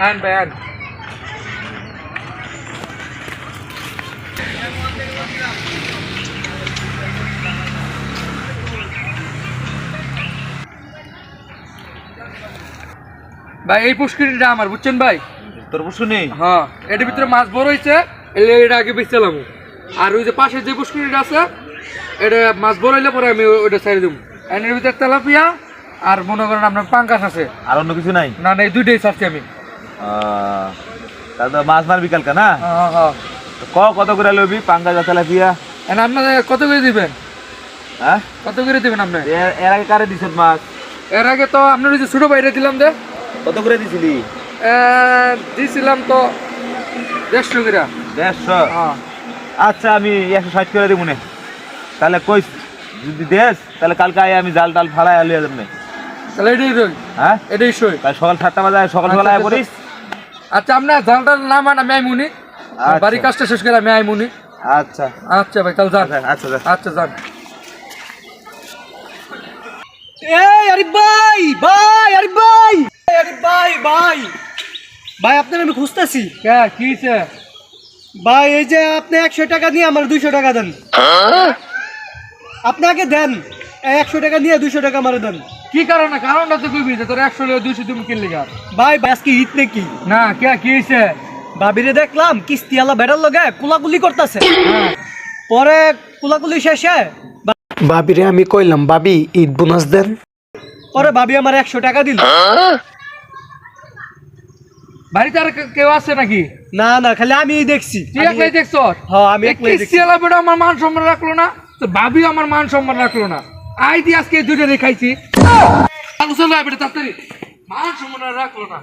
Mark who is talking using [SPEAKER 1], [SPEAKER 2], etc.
[SPEAKER 1] আন ভাই আন। ভাই এই পুষ্করিটা আমার, বুঝছেন ভাই?
[SPEAKER 2] তোর পুষ্করিণী?
[SPEAKER 1] হ্যাঁ, এটার ভিতরে মাছ বড় হয়েছে, এটা আগে বেচলাম। আর ওই যে পাশে যে পুষ্করিটা আছে, এটা মাছ বড় হইলে পরে আমি ওইটা ছেড়ে দেবো। এর ভিতরে তেলাপিয়া আর মনে করেন আপনার পাঙ্কাশ আছে।
[SPEAKER 2] আর অন্য কিছু নাই?
[SPEAKER 1] না না, এই দুইটাই ছাড়ছি আমি।
[SPEAKER 2] তাহলে তো মাছ মারবি কালকে না?
[SPEAKER 1] হ্যাঁ হ্যাঁ।
[SPEAKER 2] কত করে লবি পাঙ্কাশ তেলাপিয়া?
[SPEAKER 1] আপনাদের কত করে দিবেন?
[SPEAKER 2] হ্যাঁ,
[SPEAKER 1] কত করে দিবেন আপনি?
[SPEAKER 2] এর আগে কারে দিছ মাছ?
[SPEAKER 1] এর আগে তো আপনার ওই যে ছোট বাইরে দিলাম দে।
[SPEAKER 2] কত করে দিছিলি?
[SPEAKER 1] দিছিলাম তো 150 করে।
[SPEAKER 2] 150?
[SPEAKER 1] হ্যাঁ।
[SPEAKER 2] আচ্ছা, আমি 160 করে দিব মনে। তাহলে কই যদি দেস তাহলে কালকে আয়, আমি জাল টাল ফাড়াই আলিয়া যাবো।
[SPEAKER 1] তাহলে এটাই রই।
[SPEAKER 2] হ্যাঁ,
[SPEAKER 1] এটাই সই।
[SPEAKER 2] তাই সকাল 7টা বাজে সকাল সকাল আয় পড়িস।
[SPEAKER 1] আচ্ছা, আপনার জালটা না মান আমি আইমুনি, বাড়ির কাজটা শেষ করে আমি আইমুনি।
[SPEAKER 2] আচ্ছা
[SPEAKER 1] আচ্ছা ভাই, তাহলে যান।
[SPEAKER 2] আচ্ছা
[SPEAKER 1] আচ্ছা যান।
[SPEAKER 3] এই আরিফ ভাই, ভাই আরিফ ভাই, আরিফ ভাই, ভাই ভাই আপনার আমি খুঁজতেছি।
[SPEAKER 1] কে কি হইছে?
[SPEAKER 3] ভাই এই যে আপনি 100 টাকা নিয়ে আমার 200 টাকা দেন। আপনি আগে দেন, 100 টাকা নিয়ে 200 টাকা আমার দেন।
[SPEAKER 1] কি কারণে? কারণটা তো কইবি যে তোর 100 টাকা 200 তুমি কিনলি গা।
[SPEAKER 3] ভাই আজকে ঈদ নাকি?
[SPEAKER 1] না, কে কি হইছে?
[SPEAKER 3] ভাবিরে দেখলাম কিস্তিওয়ালা বেড়ার লগে কুলাকুলি করতেছে। পরে কুলাকুলি শেষে ভাবিরে আমি কইলাম, ভাবি ঈদ বোনাস দেন। পরে ভাবি আমার 100 টাকা দিল।
[SPEAKER 1] বাড়িতে আর কেউ আছে নাকি?
[SPEAKER 3] না না, খালি আমি দেখছি।
[SPEAKER 1] তুই একলাই দেখছ?
[SPEAKER 3] হ্যাঁ, আমি একলাই দেখছি।
[SPEAKER 1] কিস্তিওয়ালা বেটা আমার মান সম্মান রাখলো না, তো ভাবি আমার মান সম্মান রাখলো না। আই দি আজকে এই দুইটা দেখাইছি। চলো চলো বেটা তাড়াতাড়ি, মান সম্মান রাখলো না।